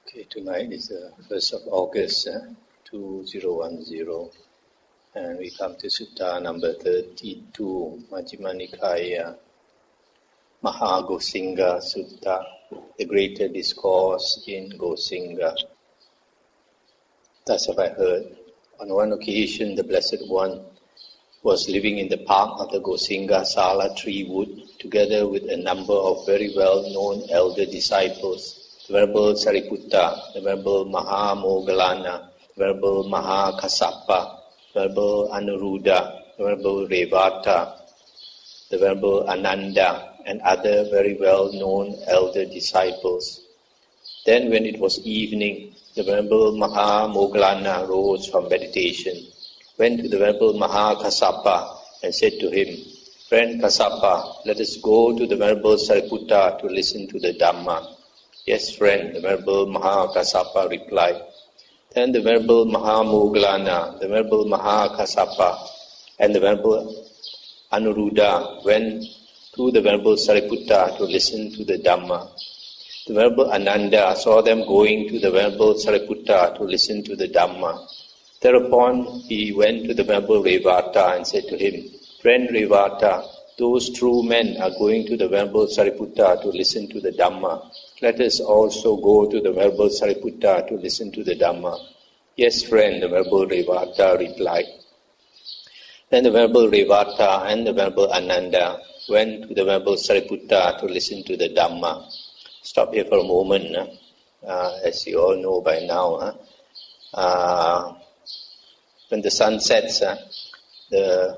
Okay, tonight is the 1st of August, 2010, and we come to Sutta number 32, Majjhima Nikaya, Mahagosinga Sutta, the greater discourse in Gosinga. Thus have I heard. On one occasion, the Blessed One was living in the park of the Gosinga Sala tree wood, together with a number of very well-known elder disciples. The Venerable Sariputta, the Venerable Mahamoggallana, the Venerable Mahakassapa, the Venerable Anuruddha, the Venerable Revata, the Venerable Ananda, and other very well-known elder disciples. Then when it was evening, the Venerable Mahamoggallana rose from meditation, went to the Venerable Mahakassapa and said to him, "Friend Kassapa, let us go to the Venerable Sariputta to listen to the Dhamma." "Yes, friend," the Venerable Mahakassapa replied. Then the Venerable Mahamoggallana, the Venerable Mahakassapa, and the Venerable Anuruddha went to the Venerable Sariputta to listen to the Dhamma. The Venerable Ananda saw them going to the Venerable Sariputta to listen to the Dhamma. Thereupon he went to the Venerable Revata and said to him, "Friend Revata, those true men are going to the Venerable Sariputta to listen to the Dhamma. Let us also go to the Venerable Sariputta to listen to the Dhamma." "Yes, friend," the Venerable Revata replied. Then the Venerable Revata and the Venerable Ananda went to the Venerable Sariputta to listen to the Dhamma. Stop here for a moment. As you all know by now, when the sun sets, the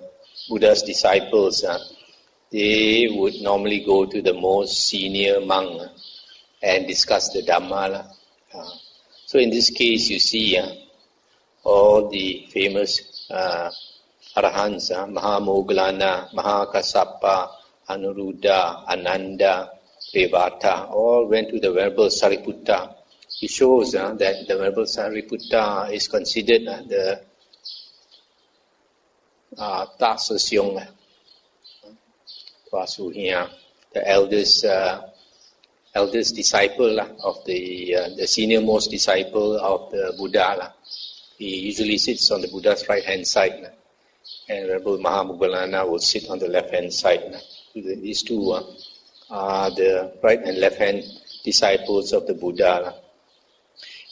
Buddha's disciples, they would normally go to the most senior monk and discuss the Dhamma. So in this case, you see all the famous Arahants, Mahamoggallana, Mahakassapa, Anuruddha, Ananda, Revata, all went to the Venerable Sariputta. It shows that the Venerable Sariputta is considered the Tasasyong, the eldest disciple of the senior most disciple of the Buddha. He usually sits on the Buddha's right hand side, and Venerable Mahamoggallana will sit on the left hand side. These two are the right and left hand disciples of the Buddha.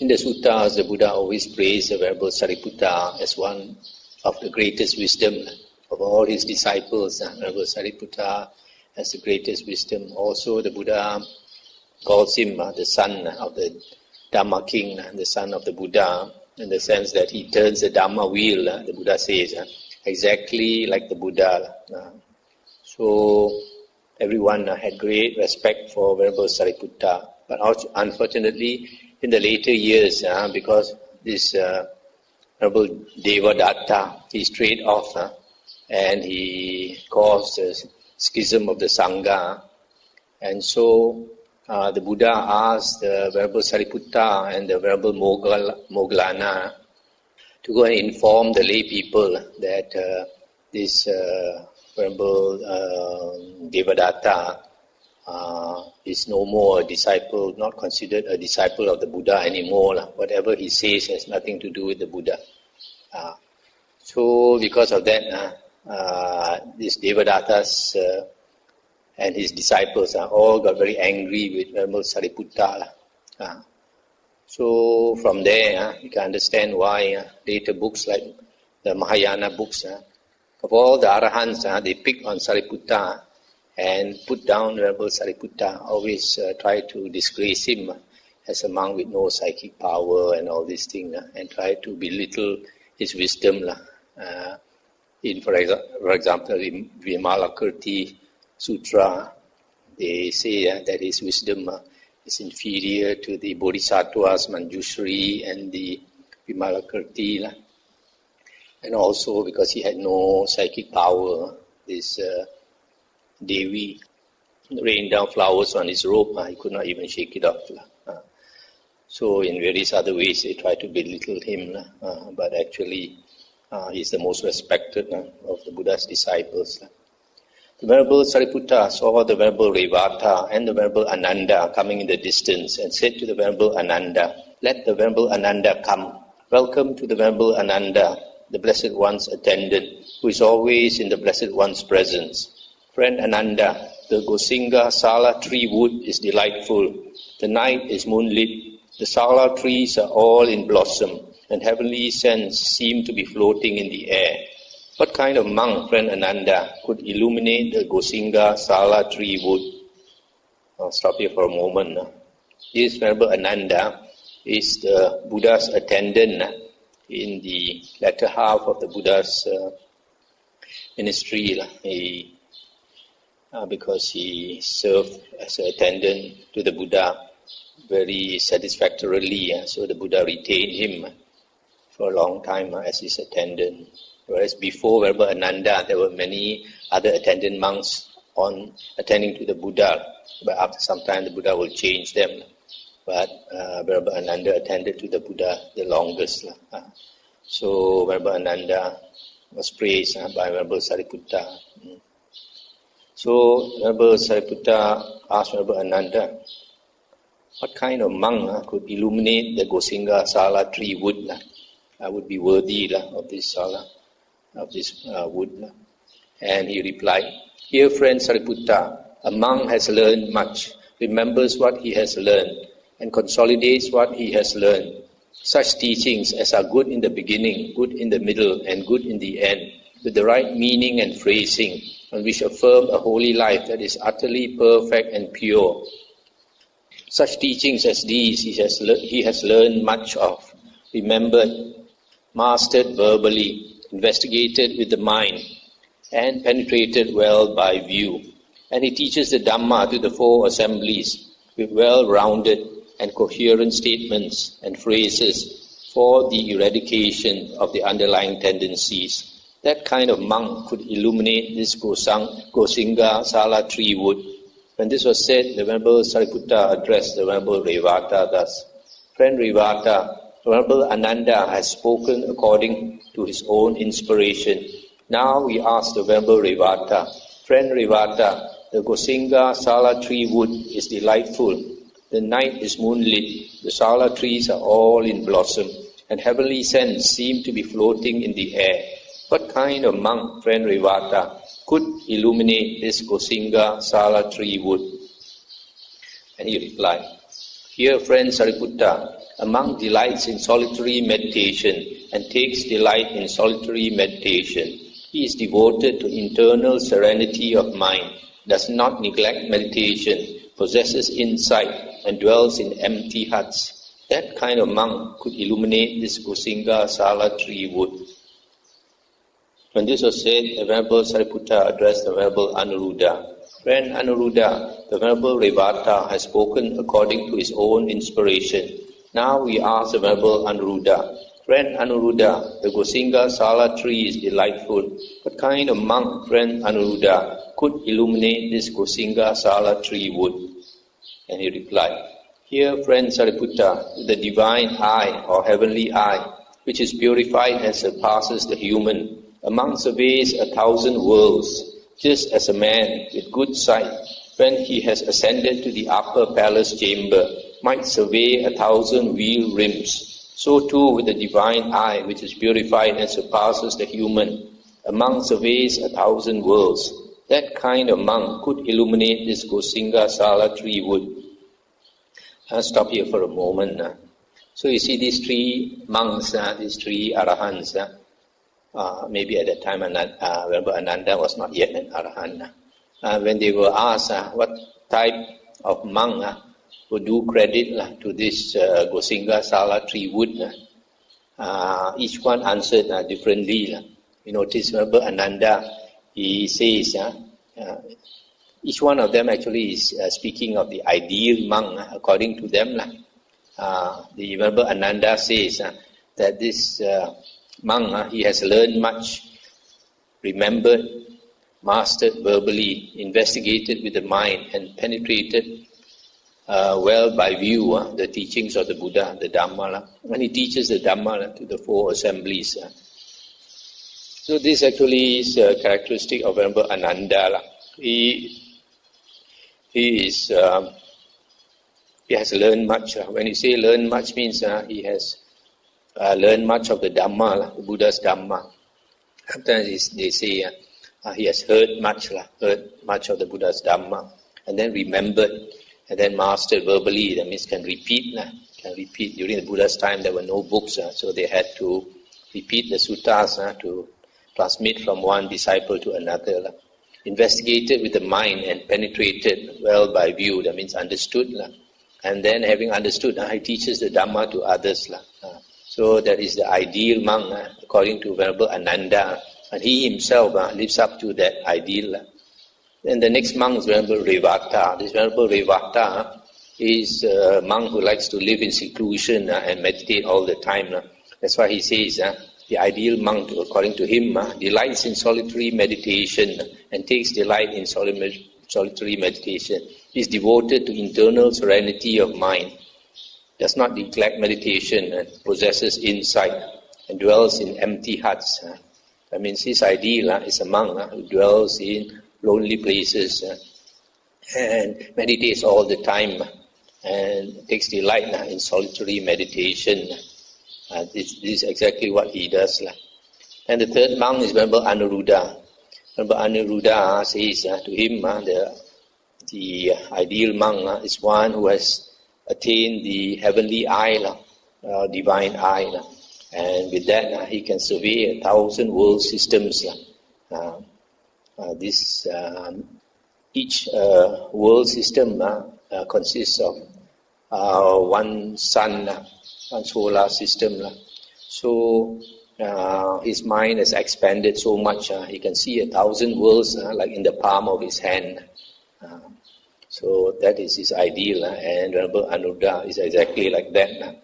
In the suttas, the Buddha always praised the Venerable Sariputta as one of the greatest wisdom of all his disciples. Venerable Sariputta has the greatest wisdom. Also, the Buddha calls him the son of the Dhamma king, the son of the Buddha, in the sense that he turns the Dhamma wheel, the Buddha says, exactly like the Buddha. So everyone had great respect for Venerable Sariputta. But unfortunately, in the later years, because this Venerable Devadatta, he strayed off and he caused a schism of the Sangha. And so the Buddha asked the Venerable Sariputta and the Venerable Moggallana to go and inform the lay people that this Venerable Devadatta is no more a disciple, not considered a disciple of the Buddha anymore. Whatever he says has nothing to do with the Buddha. So because of that, this Devadatta's and his disciples all got very angry with Venerable Sariputta. So from there, you can understand why later books like the Mahayana books, of all the Arahants, they pick on Sariputta and put down Venerable Sariputta, always try to disgrace him as a monk with no psychic power and all these things, and try to belittle his wisdom. For example, in Vimalakirti Sutra, they say that his wisdom is inferior to the Bodhisattva's Manjushri and the Vimalakirti. And also because he had no psychic power, this Devi rained down flowers on his robe, he could not even shake it off. So in various other ways they try to belittle him, but actually he's the most respected of the Buddha's disciples. The Venerable Sariputta saw the Venerable Revata and the Venerable Ananda coming in the distance and said to the Venerable Ananda, let the Venerable Ananda come. Welcome to the Venerable Ananda, the Blessed One's attendant, who is always in the Blessed One's presence. Friend Ananda, the Gosinga Sala tree wood is delightful. The night is moonlit. The Sala trees are all in blossom, and heavenly scents seem to be floating in the air. What kind of monk, friend Ananda, could illuminate the Gosinga Sala tree wood? I'll stop here for a moment. This Venerable Ananda is the Buddha's attendant in the latter half of the Buddha's ministry. Because he served as an attendant to the Buddha very satisfactorily, so the Buddha retained him for a long time as his attendant. Whereas before Venerable Ananda, there were many other attendant monks on attending to the Buddha, but after some time the Buddha will change them. But Venerable Ananda attended to the Buddha the longest. So Venerable Ananda was praised by Venerable Sariputta. So Venerable Sariputta asked Venerable Ananda, what kind of monk could illuminate the Gosinga Sala tree wood? Would be worthy of this Sala, of this wood. And he replied, "Dear friend Sariputta, a monk has learned much, remembers what he has learned, and consolidates what he has learned. Such teachings as are good in the beginning, good in the middle, and good in the end, with the right meaning and phrasing, and which affirm a holy life that is utterly perfect and pure. Such teachings as these he has learned much of, remembered, mastered verbally, investigated with the mind, and penetrated well by view. And he teaches the Dhamma to the four assemblies with well-rounded and coherent statements and phrases for the eradication of the underlying tendencies. That kind of monk could illuminate this Gosinga Sala tree wood." When this was said, the Venerable Sariputta addressed the Venerable Revata thus, "Friend Revata, the Venerable Ananda has spoken according to his own inspiration. Now we ask the Venerable Revata, Friend Revata, the Gosinga Sala tree wood is delightful. The night is moonlit, the Sala trees are all in blossom, and heavenly scents seem to be floating in the air. What kind of monk, friend Revata, could illuminate this Gosinga Sala tree wood?" And he replied, "Here, friend Sariputta, a monk delights in solitary meditation and takes delight in solitary meditation. He is devoted to internal serenity of mind, does not neglect meditation, possesses insight, and dwells in empty huts. That kind of monk could illuminate this Gosinga Sala tree wood." When this was said, the Venerable Sariputta addressed the Venerable Anuruddha, "Friend Anuruddha, the Venerable Revata has spoken according to his own inspiration. Now we ask the Venerable Anuruddha, Friend Anuruddha, the Gosinga Sala tree is delightful. What kind of monk, friend Anuruddha, could illuminate this Gosinga Sala tree wood?" And he replied, "Here, friend Sariputta, the divine eye or heavenly eye, which is purified and surpasses the human, among surveys 1,000 worlds, just as a man with good sight, when he has ascended to the upper palace chamber, might survey 1,000 wheel rims. So too with the divine eye, which is purified and surpasses the human, among surveys 1,000 worlds. That kind of monk could illuminate this Gosinga Sala tree wood." I'll stop here for a moment. So you see these three monks, these three arahants, maybe at that time Venerable Ananda was not yet an arahant. When they were asked what type of monk would do credit to this Gosinga Sala tree wood, each one answered differently. You notice Venerable Ananda, he says, each one of them actually is speaking of the ideal monk according to them. The Venerable Ananda says that this monk, he has learned much, remembered, mastered verbally, investigated with the mind, and penetrated well by view the teachings of the Buddha, the Dhamma. And he teaches the Dhamma to the four assemblies. So this actually is a characteristic of Venerable Ananda. He is he has learned much. When you say learn much means he has learned much of the Dhamma, the Buddha's Dhamma. Sometimes they say he has heard much of the Buddha's Dhamma, and then remembered, and then mastered verbally. That means can repeat. During the Buddha's time there were no books, so they had to repeat the suttas to transmit from one disciple to another. Investigated with the mind and penetrated well by view, that means understood. And then having understood, he teaches the Dhamma to others. So that is the ideal monk, according to Venerable Ananda. And he himself lives up to that ideal. Then the next monk is Venerable Revata. This Venerable Revata is a monk who likes to live in seclusion and meditate all the time. That's why he says the ideal monk, according to him, delights in solitary meditation and takes delight in solitary meditation. He is devoted to internal serenity of mind, does not neglect meditation, and possesses insight, and dwells in empty huts. That means his ideal is a monk who dwells in lonely places and meditates all the time and takes delight in solitary meditation. This is exactly what he does. And the third monk is Venerable Anuruddha. Venerable Anuruddha says to him, the ideal monk is one who has attained the heavenly eye, divine eye, and with that he can survey 1,000 world systems. Each world system consists of one sun, one solar system. So his mind has expanded so much, he can see 1,000 worlds like in the palm of his hand. So that is his ideal, and Venerable Anuruddha is exactly like that.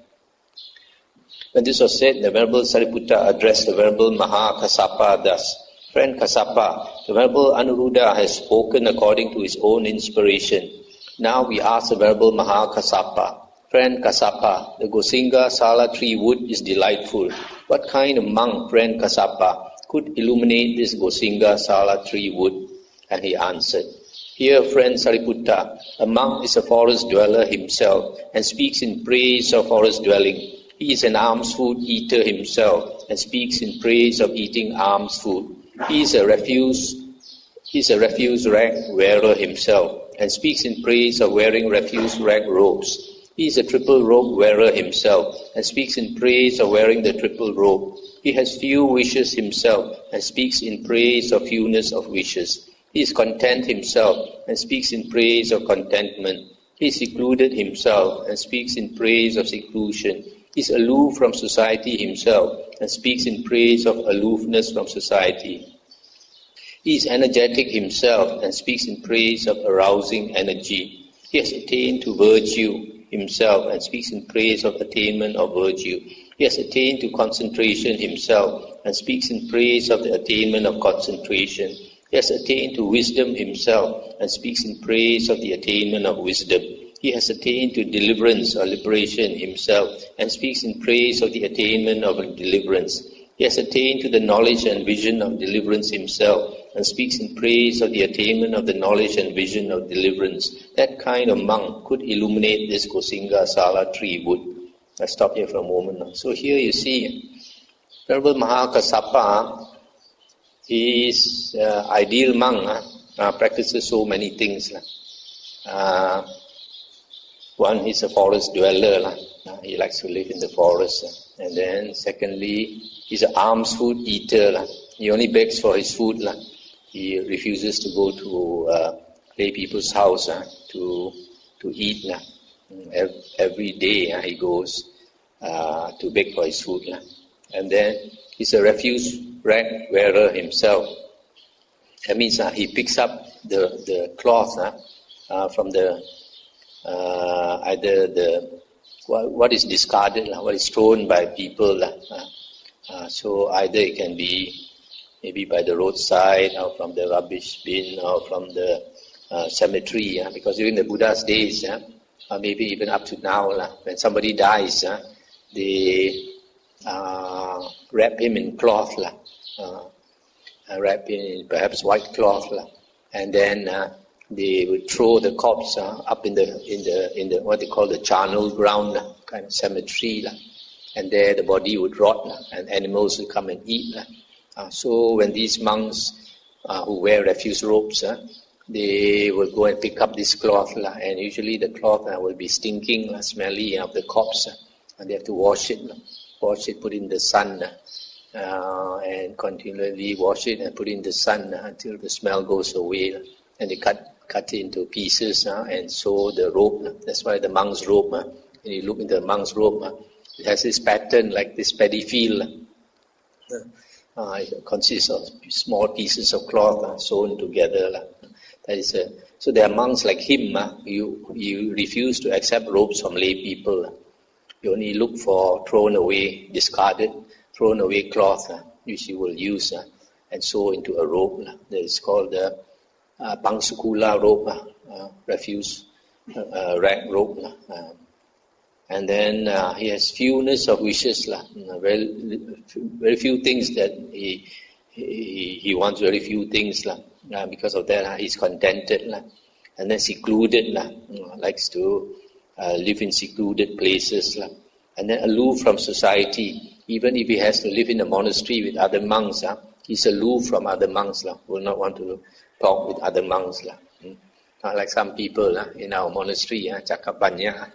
When this was said, the Venerable Sariputta addressed the Venerable Mahagosinga thus: Friend Kassapa, the Venerable Anuruddha has spoken according to his own inspiration. Now we ask the Venerable Mahagosinga: Friend Kassapa, the Gosinga Sala tree wood is delightful. What kind of monk, friend Kassapa, could illuminate this Gosinga Sala tree wood? And he answered: Here, friend Sariputta, a monk is a forest dweller himself and speaks in praise of forest dwelling. He is an alms food eater himself and speaks in praise of eating alms food. He is a refuse rag wearer himself and speaks in praise of wearing refuse rag robes. He is a triple robe wearer himself and speaks in praise of wearing the triple robe. He has few wishes himself and speaks in praise of fewness of wishes. He is content himself and speaks in praise of contentment. He is secluded himself and speaks in praise of seclusion. He is aloof from society himself and speaks in praise of aloofness from society. He is energetic himself and speaks in praise of arousing energy. He has attained to virtue himself and speaks in praise of attainment of virtue. He has attained to concentration himself and speaks in praise of the attainment of concentration. He has attained to wisdom himself and speaks in praise of the attainment of wisdom. He has attained to deliverance or liberation himself and speaks in praise of the attainment of deliverance. He has attained to the knowledge and vision of deliverance himself and speaks in praise of the attainment of the knowledge and vision of deliverance. That kind of monk could illuminate this Gosinga Sala tree wood. I'll stop here for a moment now. So here you see, Venerable Mahagosinga, his ideal monk practices so many things. One, he's a forest dweller. He likes to live in the forest. And then secondly, he's an alms food eater. He only begs for his food. He refuses to go to lay people's house to eat. Every day he goes to beg for his food. And then he's a refuse rag wearer himself. That means he picks up the cloth from the either the what is discarded, what is thrown by people. So either it can be maybe by the roadside or from the rubbish bin or from the cemetery. Because during the Buddha's days, maybe even up to now, when somebody dies, they wrap him in cloth, wrap him in perhaps white cloth, and then they would throw the corpse up in the what they call the charnel ground, kind of cemetery, and there the body would rot, and animals would come and eat. So when these monks who wear refuse robes, they will go and pick up this cloth, and usually the cloth will be stinking, smelly of the corpse, and they have to wash it, put it in the sun, and continually wash it and put it in the sun until the smell goes away. And they cut it into pieces and sew the robe. That's why the monk's robe, when you look into the monk's robe, it has this pattern like this paddy field. It consists of small pieces of cloth sewn together. So there are monks like him. You refuse to accept robes from lay people. You only look for thrown away cloth, which you will use and sew into a robe. That is called the Pangsukula robe, refuse rag robe. And then he has fewness of wishes, very few things that he wants, very few things. Because of that, he's contented. And then secluded, likes to live in secluded places. And then aloof from society. Even if he has to live in a monastery with other monks, he's aloof from other monks. Will not want to talk with other monks. Not like some people in our monastery, Chakapanya.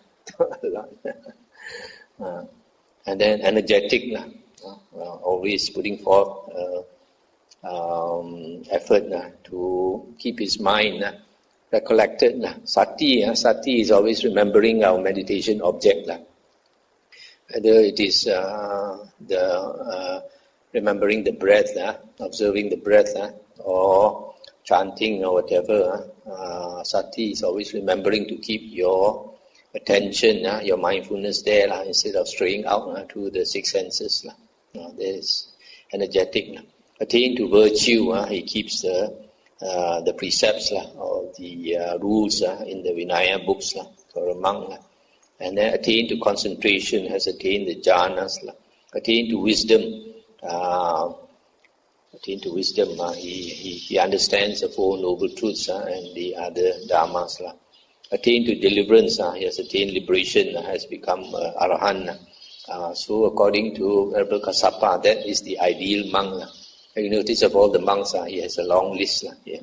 And then energetic, always putting forth effort to keep his mind recollected. Sati is always remembering our meditation object. Whether it is remembering the breath, observing the breath, or chanting or whatever, Sati is always remembering to keep your attention, your mindfulness there, instead of straying out to the six senses. That is energetic. Attain to virtue, he keeps the precepts or the rules in the Vinaya books for a monk. And then attain to concentration, has attained the jhanas. Attain to wisdom. He understands the Four Noble Truths and the other dharmas. Attain to deliverance, he has attained liberation, has become arahant. So according to Venerable Kassapa, that is the ideal monk. You notice of all the monks, he has a long list here.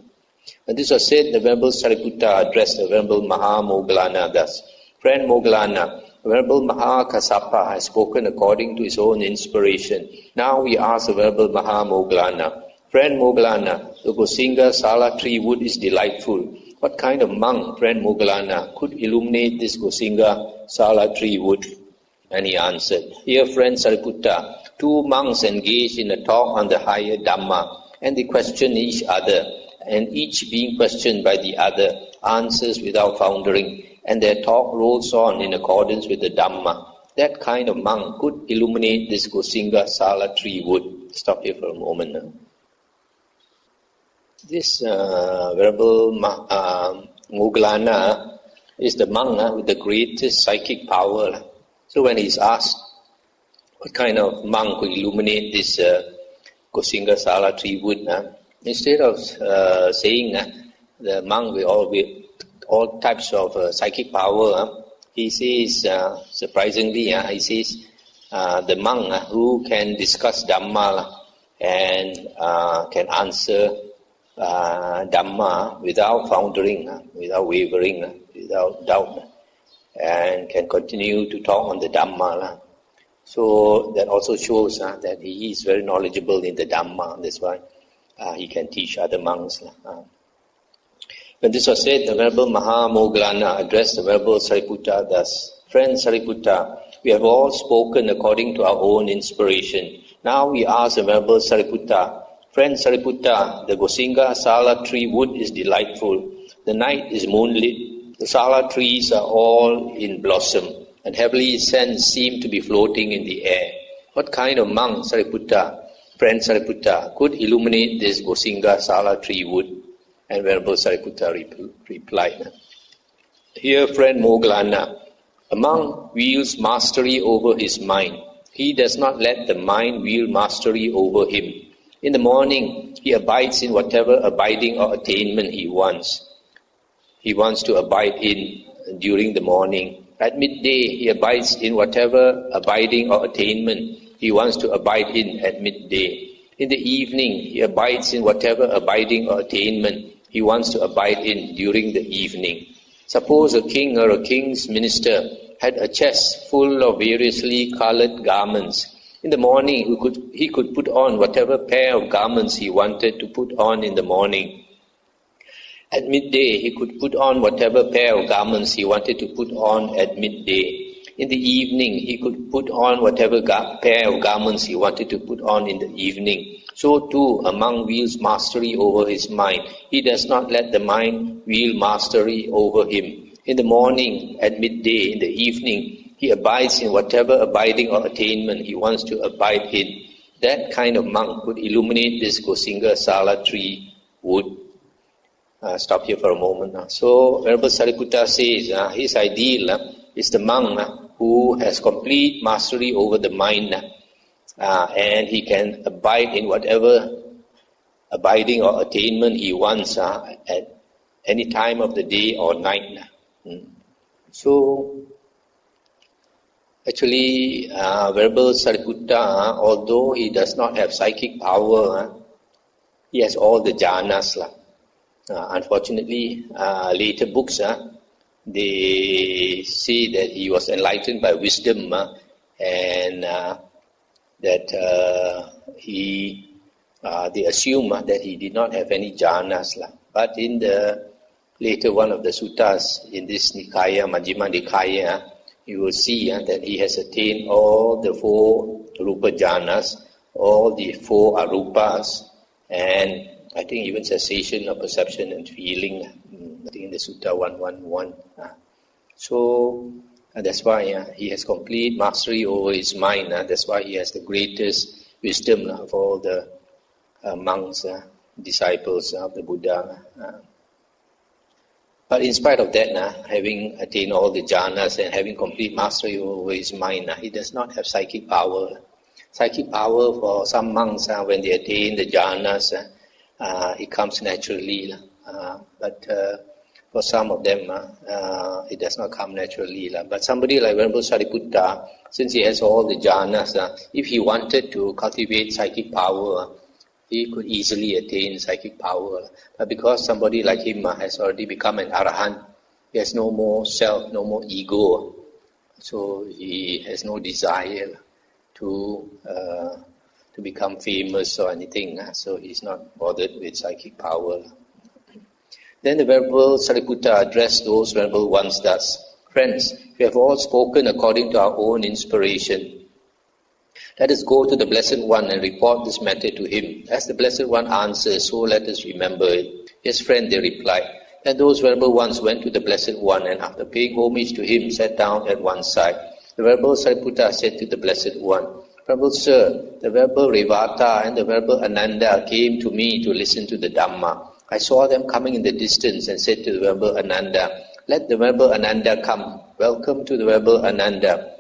When this was said, the Venerable Sariputta addressed the Venerable Mahamoggallana thus: Friend Moggallana, Venerable Mahakassapa has spoken according to his own inspiration. Now we ask the Venerable Mahamoggallana: Friend Moggallana, the Gosinga Sala tree wood is delightful. What kind of monk, friend Moggallana, could illuminate this Gosinga Sala tree wood? And he answered: Dear friend Sariputta, two monks engaged in a talk on the higher Dhamma, and they question each other, and each being questioned by the other answers without foundering, and their talk rolls on in accordance with the Dhamma. That kind of monk could illuminate this Gosinga Sala tree wood. Stop here for a moment. This Venerable Moggallana is the monk with the greatest psychic power. So when he's asked what kind of monk could illuminate this Gosinga Sala tree wood, instead of saying the monk with all types of psychic power, he says, surprisingly, he says the monk who can discuss Dhamma and can answer Dhamma without foundering, without wavering, without doubt, and can continue to talk on the Dhamma. So that also shows that he is very knowledgeable in the Dhamma. That's why he can teach other monks. When this was said, the Venerable Mahamoggallana addressed the Venerable Sariputta thus: Friend Sariputta, we have all spoken according to our own inspiration. Now we ask the Venerable Sariputta: Friend Sariputta, the Gosinga Sala tree wood is delightful. The night is moonlit. The Sala trees are all in blossom, and heavenly scents seem to be floating in the air. What kind of monk, Sariputta, friend Sariputta, could illuminate this Gosinga Sala tree wood? And Venerable Sariputta replied: Here, friend Moggallana, a monk wields mastery over his mind. He does not let the mind wield mastery over him. In the morning, he abides in whatever abiding or attainment he wants. he wants to abide in during the morning. At midday, he abides in whatever abiding or attainment he wants to abide in at midday. In the evening, he abides in whatever abiding or attainment he wants to abide in during the evening. Suppose a king or a king's minister had a chest full of variously colored garments. In the morning, he could put on whatever pair of garments he wanted to put on in the morning. At midday, he could put on whatever pair of garments he wanted to put on at midday. In the evening, he could put on whatever pair of garments he wanted to put on in the evening. So too, a monk wields mastery over his mind. He does not let the mind wield mastery over him. In the morning, at midday, in the evening, he abides in whatever abiding or attainment he wants to abide in. That kind of monk could illuminate this Gosinga Sala tree wood. Stop here for a moment. So, Venerable Sariputta says his ideal is the monk who has complete mastery over the mind, and he can abide in whatever abiding or attainment he wants at any time of the day or night. So, actually, Venerable Sariputta, although he does not have psychic power, he has all the jhanas. Unfortunately, later books, they say that he was enlightened by wisdom and that they assume that he did not have any jhanas. But in the later one of the suttas in this Nikaya, Majjhima Nikaya, you will see that he has attained all the 4 rupa jhanas, all the 4 arupas, and I think even cessation of perception and feeling, I think in the Sutta 111. So that's why he has complete mastery over his mind. That's why he has the greatest wisdom of all the monks, disciples of the Buddha. But in spite of that, having attained all the jhanas and having complete mastery over his mind, he does not have psychic power. Psychic power for some monks, when they attain the jhanas, it comes naturally, but for some of them, it does not come naturally. But somebody like Venerable Sariputta, since he has all the jhanas, if he wanted to cultivate psychic power, he could easily attain psychic power. But because somebody like him has already become an arahant, he has no more self, no more ego, so he has no desire to become famous or anything, so he's not bothered with psychic power. Then the Venerable Sariputta addressed those Venerable ones thus: Friends, we have all spoken according to our own inspiration. Let us go to the Blessed One and report this matter to him. As the Blessed One answers, so let us remember it. Yes, friend, they replied. Then those Venerable ones went to the Blessed One, and after paying homage to him, sat down at one side. The Venerable Sariputta said to the Blessed One, Venerable Sir, the Venerable Revata and the Venerable Ananda came to me to listen to the Dhamma. I saw them coming in the distance and said to the Venerable Ananda, Let the Venerable Ananda come. Welcome to the Venerable Ananda,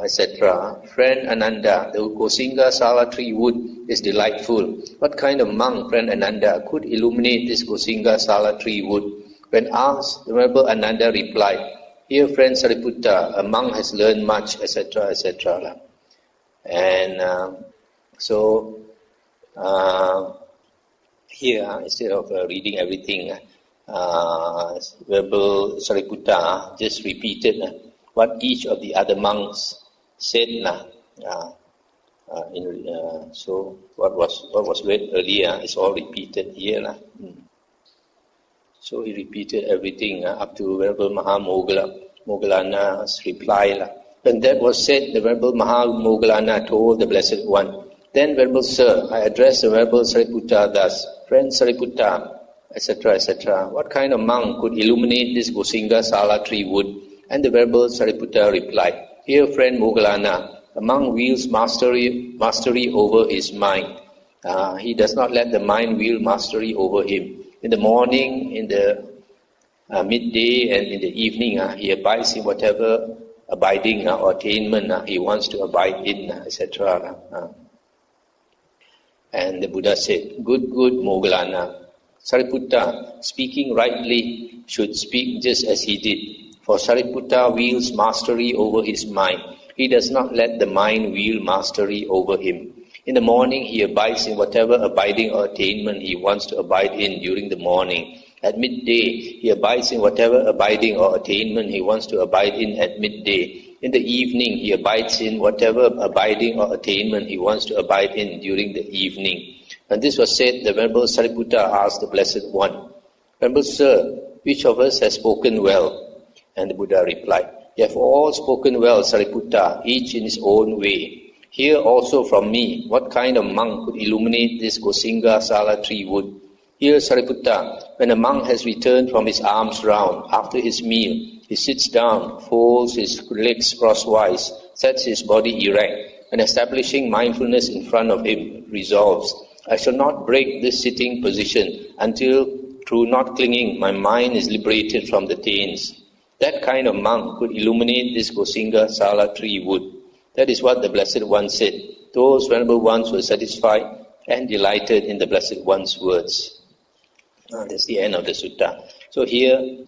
etc. Friend Ananda, the Gosinga Sala tree wood is delightful. What kind of monk, friend Ananda, could illuminate this Gosinga Sala tree wood? When asked, the Venerable Ananda replied, Here, friend Sariputta, a monk has learned much, etc., etc. And here, instead of reading everything, Venerable Sariputta just repeated what each of the other monks said. So what was read earlier is all repeated here. So he repeated everything up to Venerable Mahamoggallana's reply. When that was said, the Venerable Mahamoggallana told the Blessed One, Then, Venerable Sir, I address the Venerable Sariputta thus, Friend Sariputta, etc., etc. What kind of monk could illuminate this Gosinga Sala tree wood? And the Venerable Sariputta replied, Here, friend Moggallana, a monk wields mastery over his mind. He does not let the mind wield mastery over him. In the morning, in the midday, and in the evening, he abides in whatever abiding or attainment he wants to abide in, etc. And the Buddha said, Good, Moggallana. Sariputta, speaking rightly, should speak just as he did. For Sariputta wields mastery over his mind. He does not let the mind wield mastery over him. In the morning, he abides in whatever abiding or attainment he wants to abide in during the morning. At midday, he abides in whatever abiding or attainment he wants to abide in at midday. In the evening, he abides in whatever abiding or attainment he wants to abide in during the evening. And this was said, the Venerable Sariputta asked the Blessed One, Venerable Sir, which of us has spoken well? And the Buddha replied, You have all spoken well, Sariputta, each in his own way. Hear also from me, what kind of monk could illuminate this Gosinga Sala tree wood? Here, Sariputta, when a monk has returned from his alms round, after his meal, he sits down, folds his legs crosswise, sets his body erect, and establishing mindfulness in front of him, resolves, I shall not break this sitting position until, through not clinging, my mind is liberated from the taints. That kind of monk could illuminate this Gosinga Sala tree wood. That is what the Blessed One said. Those Venerable Ones were satisfied and delighted in the Blessed One's words. That's the end of the sutta. So here,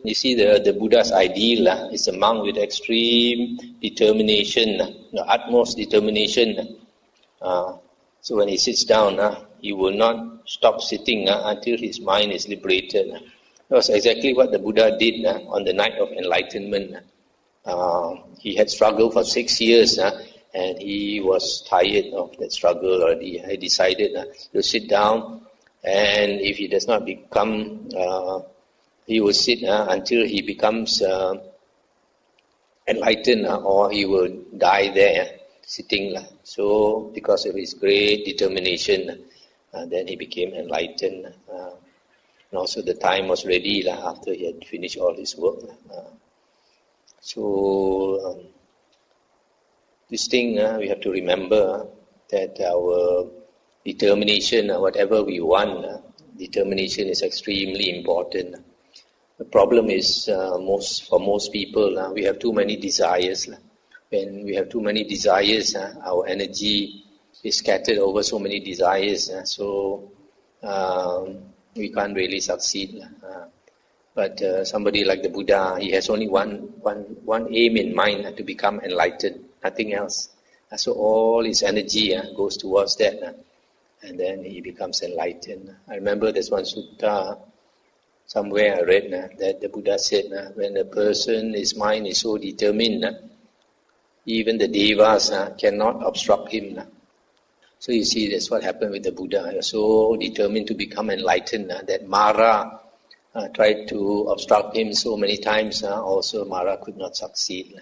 you see the Buddha's ideal is a monk with extreme determination, the utmost determination. So when he sits down, he will not stop sitting until his mind is liberated. That was exactly what the Buddha did on the night of enlightenment. He had struggled for 6 years and he was tired of that struggle already. He decided to sit down, and if he does not become, he will sit until he becomes enlightened, or he will die there sitting. So because of his great determination, then he became enlightened. And also the time was ready after he had finished all his work. So this thing we have to remember that our determination, whatever we want, determination is extremely important. The problem is for most people, we have too many desires. When we have too many desires, our energy is scattered over so many desires, so we can't really succeed. But somebody like the Buddha, he has only one aim in mind, to become enlightened, nothing else. So all his energy goes towards that, and then he becomes enlightened. I remember there's one sutta, somewhere I read that the Buddha said, when a person, his mind is so determined, even the devas cannot obstruct him. So you see, that's what happened with the Buddha. He was so determined to become enlightened that Mara tried to obstruct him so many times. Also, Mara could not succeed.